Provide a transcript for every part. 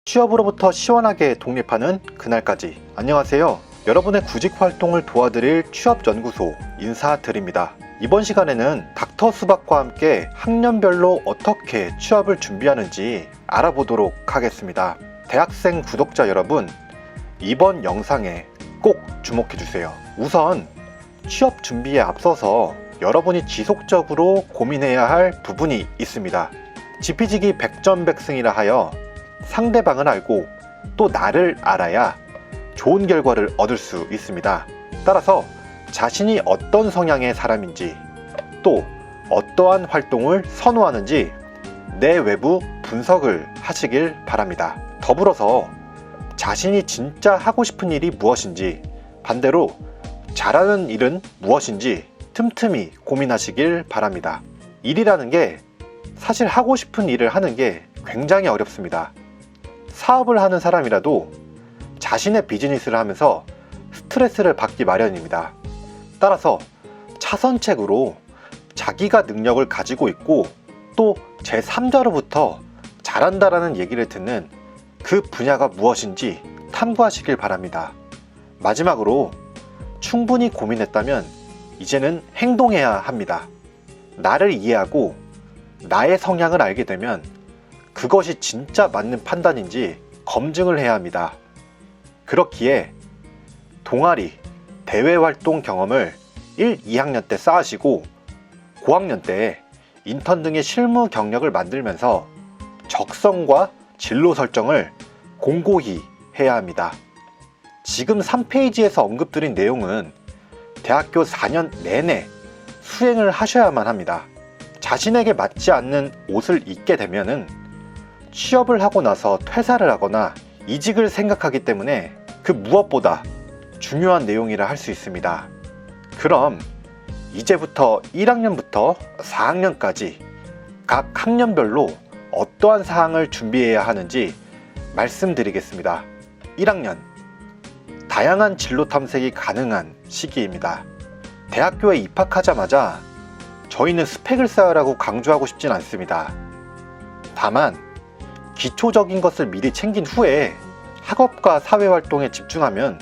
취업으로부터 시원하게 독립하는 그날까지. 안녕하세요. 여러분의 구직 활동을 도와드릴 취업연구소 인사드립니다. 이번 시간에는 닥터 수박과 함께 학년별로 어떻게 취업을 준비하는지 알아보도록 하겠습니다. 대학생 구독자 여러분, 이번 영상에 꼭 주목해주세요. 우선 취업 준비에 앞서서 여러분이 지속적으로 고민해야 할 부분이 있습니다. 지피지기 백전백승이라 하여 상대방을 알고 또 나를 알아야 좋은 결과를 얻을 수 있습니다. 따라서 자신이 어떤 성향의 사람인지 또 어떠한 활동을 선호하는지 내외부 분석을 하시길 바랍니다. 더불어서 자신이 진짜 하고 싶은 일이 무엇인지, 반대로 잘하는 일은 무엇인지 틈틈이 고민하시길 바랍니다. 일이라는 게 사실 하고 싶은 일을 하는 게 굉장히 어렵습니다. 사업을 하는 사람이라도 자신의 비즈니스를 하면서 스트레스를 받기 마련입니다. 따라서 차선책으로 자기가 능력을 가지고 있고 또 제3자로부터 잘한다라는 얘기를 듣는 그 분야가 무엇인지 탐구하시길 바랍니다. 마지막으로 충분히 고민했다면 이제는 행동해야 합니다. 나를 이해하고 나의 성향을 알게 되면 그것이 진짜 맞는 판단인지 검증을 해야 합니다. 그렇기에 동아리, 대외활동 경험을 1, 2학년 때 쌓으시고 고학년 때 인턴 등의 실무 경력을 만들면서 적성과 진로 설정을 공고히 해야 합니다. 지금 3페이지에서 언급드린 내용은 대학교 4년 내내 수행을 하셔야만 합니다. 자신에게 맞지 않는 옷을 입게 되면은 취업을 하고 나서 퇴사를 하거나 이직을 생각하기 때문에 그 무엇보다 중요한 내용이라 할 수 있습니다. 그럼 이제부터 1학년부터 4학년까지 각 학년별로 어떠한 사항을 준비해야 하는지 말씀드리겠습니다. 1학년, 다양한 진로 탐색이 가능한 시기입니다. 대학교에 입학하자마자 저희는 스펙을 쌓으라고 강조하고 싶진 않습니다. 다만 기초적인 것을 미리 챙긴 후에 학업과 사회활동에 집중하면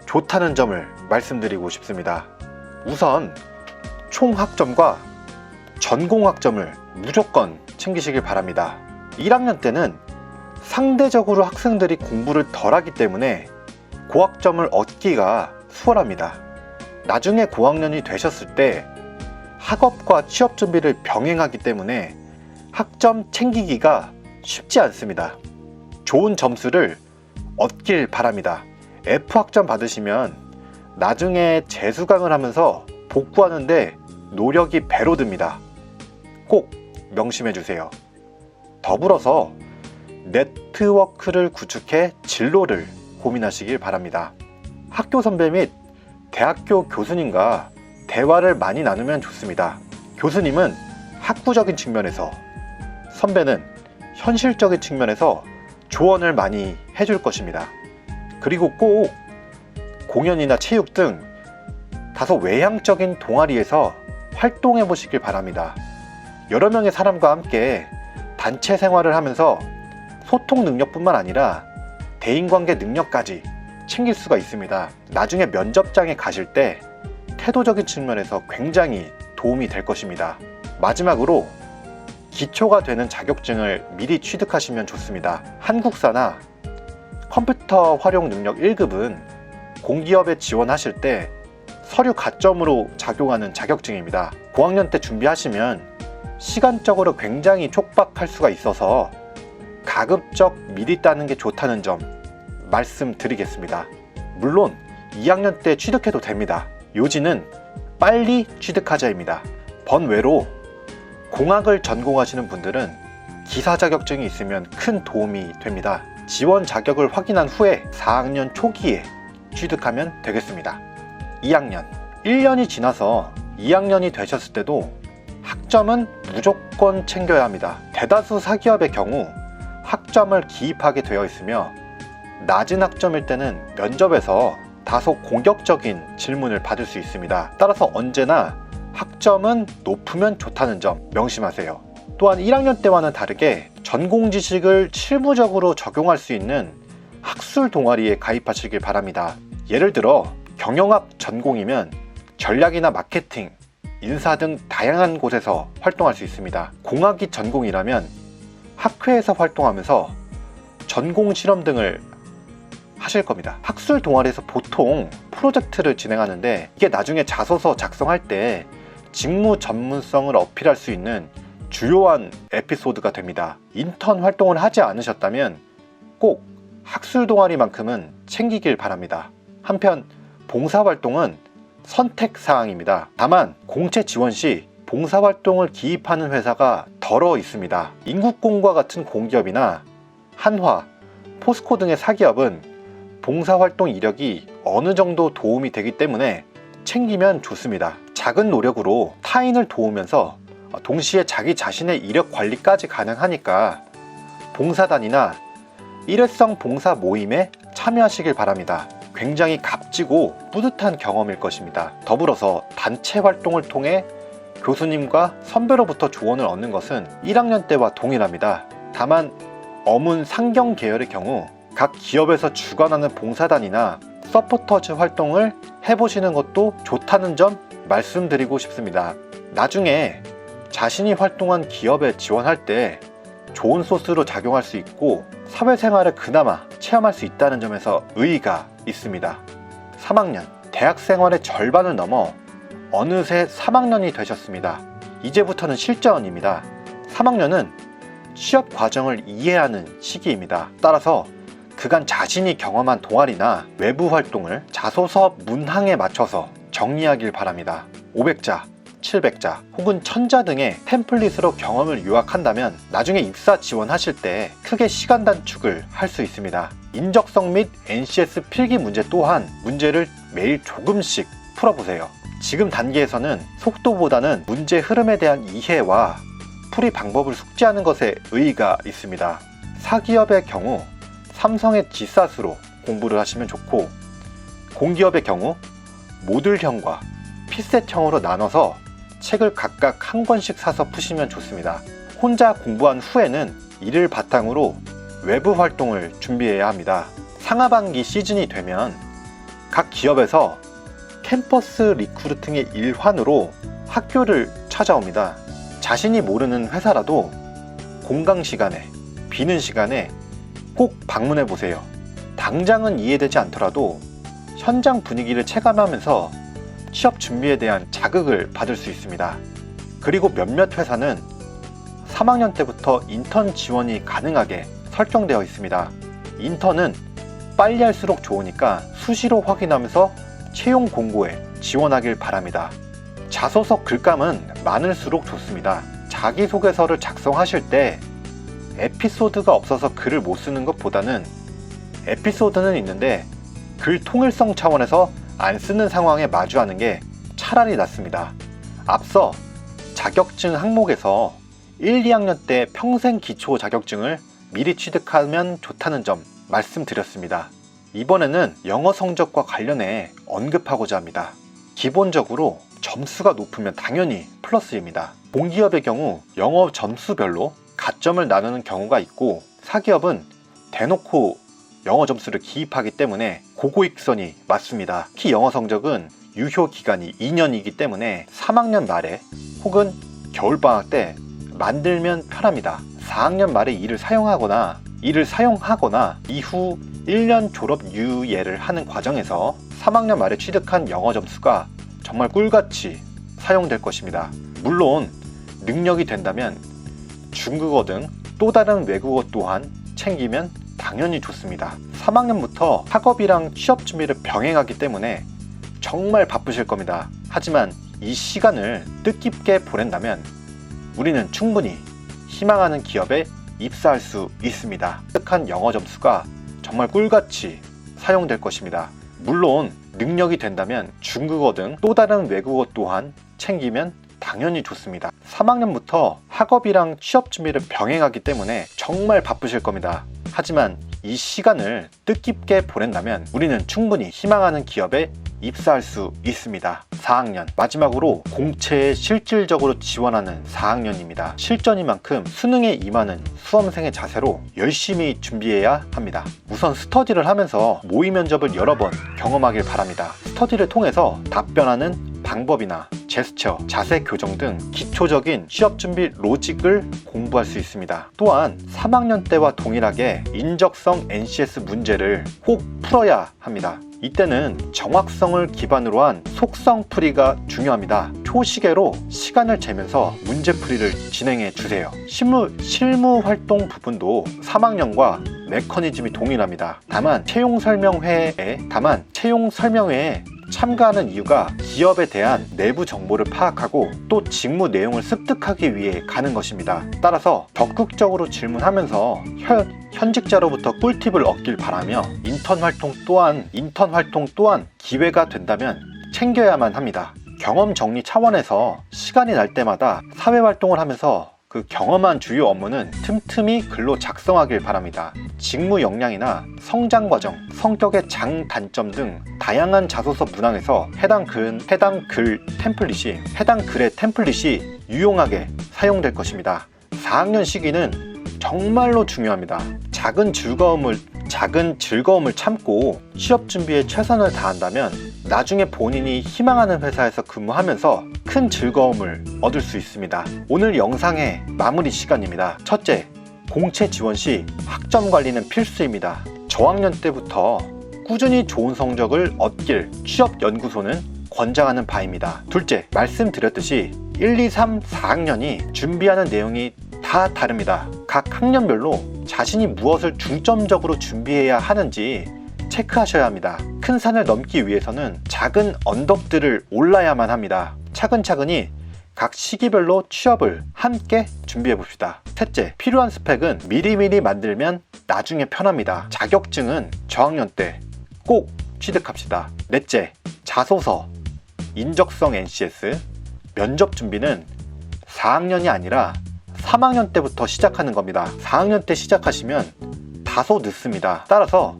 좋다는 점을 말씀드리고 싶습니다. 우선 총학점과 전공학점을 무조건 챙기시길 바랍니다. 1학년 때는 상대적으로 학생들이 공부를 덜 하기 때문에 고학점을 얻기가 수월합니다. 나중에 고학년이 되셨을 때 학업과 취업 준비를 병행하기 때문에 학점 챙기기가 쉽지 않습니다. 좋은 점수를 얻길 바랍니다. F학점 받으시면 나중에 재수강을 하면서 복구하는데 노력이 배로 듭니다. 꼭 명심해 주세요. 더불어서 네트워크를 구축해 진로를 고민하시길 바랍니다. 학교 선배 및 대학교 교수님과 대화를 많이 나누면 좋습니다. 교수님은 학구적인 측면에서, 선배는 현실적인 측면에서 조언을 많이 해줄 것입니다. 그리고 꼭 공연이나 체육 등 다소 외향적인 동아리에서 활동해 보시길 바랍니다. 여러 명의 사람과 함께 단체 생활을 하면서 소통 능력뿐만 아니라 대인관계 능력까지 챙길 수가 있습니다. 나중에 면접장에 가실 때 태도적인 측면에서 굉장히 도움이 될 것입니다. 마지막으로 기초가 되는 자격증을 미리 취득하시면 좋습니다. 한국사나 컴퓨터 활용 능력 1급은 공기업에 지원하실 때 서류 가점으로 작용하는 자격증입니다. 고학년 때 준비하시면 시간적으로 굉장히 촉박할 수가 있어서 가급적 미리 따는 게 좋다는 점 말씀드리겠습니다. 물론 2학년 때 취득해도 됩니다. 요지는 빨리 취득하자입니다. 번외로 공학을 전공하시는 분들은 기사 자격증이 있으면 큰 도움이 됩니다. 지원 자격을 확인한 후에 4학년 초기에 취득하면 되겠습니다. 2학년, 1년이 지나서 2학년이 되셨을 때도 학점은 무조건 챙겨야 합니다. 대다수 사기업의 경우 학점을 기입하게 되어 있으며 낮은 학점일 때는 면접에서 다소 공격적인 질문을 받을 수 있습니다. 따라서 언제나 학점은 높으면 좋다는 점 명심하세요. 또한 1학년 때와는 다르게 전공 지식을 실무적으로 적용할 수 있는 학술 동아리에 가입하시길 바랍니다. 예를 들어 경영학 전공이면 전략이나 마케팅, 인사 등 다양한 곳에서 활동할 수 있습니다. 공학이 전공이라면 학회에서 활동하면서 전공 실험 등을 하실 겁니다. 학술 동아리에서 보통 프로젝트를 진행하는데 이게 나중에 자소서 작성할 때 직무 전문성을 어필할 수 있는 주요한 에피소드가 됩니다. 인턴 활동을 하지 않으셨다면 꼭 학술 동아리만큼은 챙기길 바랍니다. 한편 봉사활동은 선택사항입니다. 다만 공채 지원 시 봉사활동을 기입하는 회사가 덜어 있습니다. 인국공과 같은 공기업이나 한화, 포스코 등의 사기업은 봉사활동 이력이 어느 정도 도움이 되기 때문에 챙기면 좋습니다. 작은 노력으로 타인을 도우면서 동시에 자기 자신의 이력 관리까지 가능하니까 봉사단이나 일회성 봉사 모임에 참여하시길 바랍니다. 굉장히 값지고 뿌듯한 경험일 것입니다. 더불어서 단체 활동을 통해 교수님과 선배로부터 조언을 얻는 것은 1학년 때와 동일합니다. 다만 어문 상경 계열의 경우 각 기업에서 주관하는 봉사단이나 서포터즈 활동을 해보시는 것도 좋다는 점 말씀드리고 싶습니다. 나중에 자신이 활동한 기업에 지원할 때 좋은 소스로 작용할 수 있고 사회생활을 그나마 체험할 수 있다는 점에서 의의가 있습니다. 3학년, 대학생활의 절반을 넘어 어느새 3학년이 되셨습니다. 이제부터는 실전입니다. 3학년은 취업 과정을 이해하는 시기입니다. 따라서 그간 자신이 경험한 동아리나 외부 활동을 자소서 문항에 맞춰서 정리하길 바랍니다. 500자, 700자 혹은 1000자 등의 템플릿으로 경험을 요약한다면 나중에 입사 지원하실 때 크게 시간 단축을 할 수 있습니다. 인적성 및 NCS 필기 문제 또한 문제를 매일 조금씩 풀어보세요. 지금 단계에서는 속도보다는 문제 흐름에 대한 이해와 풀이 방법을 숙지하는 것에 의의가 있습니다. 사기업의 경우 삼성의 지사수로 공부를 하시면 좋고, 공기업의 경우 모듈형과 피셋형으로 나눠서 책을 각각 한 권씩 사서 푸시면 좋습니다. 혼자 공부한 후에는 이를 바탕으로 외부 활동을 준비해야 합니다. 상하반기 시즌이 되면 각 기업에서 캠퍼스 리크루팅의 일환으로 학교를 찾아옵니다. 자신이 모르는 회사라도 공강 시간에, 비는 시간에 꼭 방문해 보세요. 당장은 이해되지 않더라도 현장 분위기를 체감하면서 취업 준비에 대한 자극을 받을 수 있습니다. 그리고 몇몇 회사는 3학년 때부터 인턴 지원이 가능하게 설정되어 있습니다. 인턴은 빨리 할수록 좋으니까 수시로 확인하면서 채용 공고에 지원하길 바랍니다. 자소서 글감은 많을수록 좋습니다. 자기소개서를 작성하실 때 에피소드가 없어서 글을 못 쓰는 것보다는 에피소드는 있는데 글 통일성 차원에서 안 쓰는 상황에 마주하는 게 차라리 낫습니다. 앞서 자격증 항목에서 1, 2학년 때 평생 기초 자격증을 미리 취득하면 좋다는 점 말씀드렸습니다. 이번에는 영어 성적과 관련해 언급하고자 합니다. 기본적으로 점수가 높으면 당연히 플러스입니다. 공기업의 경우 영어 점수별로 가점을 나누는 경우가 있고, 사기업은 대놓고 영어 점수를 기입하기 때문에 고고익선이 맞습니다. 특히 영어 성적은 유효 기간이 2년이기 때문에 3학년 말에 혹은 겨울방학 때 만들면 편합니다. 4학년 말에 이를 사용하거나 이후 1년 졸업 유예를 하는 과정에서 3학년 말에 취득한 영어 점수가 정말 꿀같이 사용될 것입니다. 물론 능력이 된다면 중국어 등 또 다른 외국어 또한 챙기면 당연히 좋습니다. 3학년부터 학업이랑 취업 준비를 병행하기 때문에 정말 바쁘실 겁니다. 하지만 이 시간을 뜻깊게 보낸다면 우리는 충분히 희망하는 기업에 입사할 수 있습니다. 획득한 영어 점수가 정말 꿀같이 사용될 것입니다. 물론 능력이 된다면 중국어 등 또 다른 외국어 또한 챙기면 당연히 좋습니다. 3학년부터 학업이랑 취업 준비를 병행하기 때문에 정말 바쁘실 겁니다. 하지만 이 시간을 뜻깊게 보낸다면 우리는 충분히 희망하는 기업에 입사할 수 있습니다. 4학년, 마지막으로 공채에 실질적으로 지원하는 4학년입니다. 실전이만큼 수능에 임하는 수험생의 자세로 열심히 준비해야 합니다. 우선 스터디를 하면서 모의 면접을 여러 번 경험하길 바랍니다. 스터디를 통해서 답변하는 방법이나 제스처, 자세 교정 등 기초적인 취업 준비 로직을 공부할 수 있습니다. 또한 3학년 때와 동일하게 인적성 NCS 문제를 꼭 풀어야 합니다. 이때는 정확성을 기반으로 한 속성풀이가 중요합니다. 초시계로 시간을 재면서 문제풀이를 진행해 주세요. 실무 활동 부분도 3학년과 메커니즘이 동일합니다. 다만 채용 설명회에 참가하는 이유가 기업에 대한 내부 정보를 파악하고 또 직무 내용을 습득하기 위해 가는 것입니다. 따라서 적극적으로 질문하면서 현직자로부터 꿀팁을 얻길 바라며 인턴 활동 또한 기회가 된다면 챙겨야만 합니다. 경험 정리 차원에서 시간이 날 때마다 사회활동을 하면서 그 경험한 주요 업무는 틈틈이 글로 작성하길 바랍니다. 직무 역량이나 성장 과정, 성격의 장단점 등 다양한 자소서 문항에서 해당 글의 템플릿이 유용하게 사용될 것입니다. 4학년 시기는 정말로 중요합니다. 작은 즐거움을 참고 취업 준비에 최선을 다한다면 나중에 본인이 희망하는 회사에서 근무하면서 큰 즐거움을 얻을 수 있습니다. 오늘 영상의 마무리 시간입니다. 첫째, 공채 지원 시 학점 관리는 필수입니다. 저학년 때부터 꾸준히 좋은 성적을 얻길 취업연구소는 권장하는 바입니다. 둘째, 말씀드렸듯이 1, 2, 3, 4학년이 준비하는 내용이 다 다릅니다. 각 학년별로 자신이 무엇을 중점적으로 준비해야 하는지 체크하셔야 합니다. 큰 산을 넘기 위해서는 작은 언덕들을 올라야만 합니다. 차근차근히 각 시기별로 취업을 함께 준비해 봅시다. 셋째, 필요한 스펙은 미리미리 만들면 나중에 편합니다. 자격증은 저학년 때 꼭 취득합시다. 넷째, 자소서, 인적성 NCS, 면접 준비는 4학년이 아니라 3학년 때부터 시작하는 겁니다. 4학년 때 시작하시면 다소 늦습니다. 따라서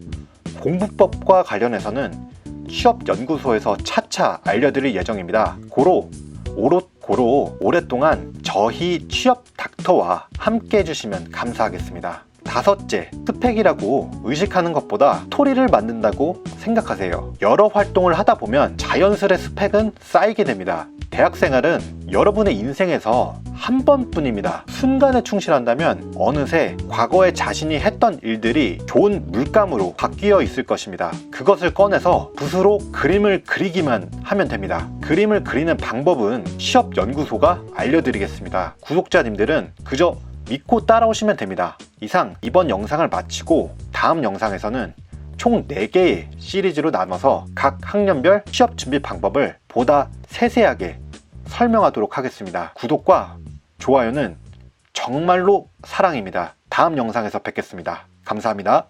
공부법과 관련해서는 취업연구소에서 차차 알려드릴 예정입니다. 고로 오랫동안 저희 취업 닥터와 함께 해주시면 감사하겠습니다. 다섯째, 스펙이라고 의식하는 것보다 스토리를 만든다고 생각하세요. 여러 활동을 하다 보면 자연스레 스펙은 쌓이게 됩니다. 대학생활은 여러분의 인생에서 한 번뿐입니다. 순간에 충실한다면 어느새 과거에 자신이 했던 일들이 좋은 물감으로 바뀌어 있을 것입니다. 그것을 꺼내서 붓으로 그림을 그리기만 하면 됩니다. 그림을 그리는 방법은 취업연구소가 알려드리겠습니다. 구독자님들은 그저 믿고 따라오시면 됩니다. 이상 이번 영상을 마치고 다음 영상에서는 총 4개의 시리즈로 나눠서 각 학년별 취업 준비 방법을 보다 세세하게 설명하도록 하겠습니다. 구독과 좋아요는 정말로 사랑입니다. 다음 영상에서 뵙겠습니다. 감사합니다.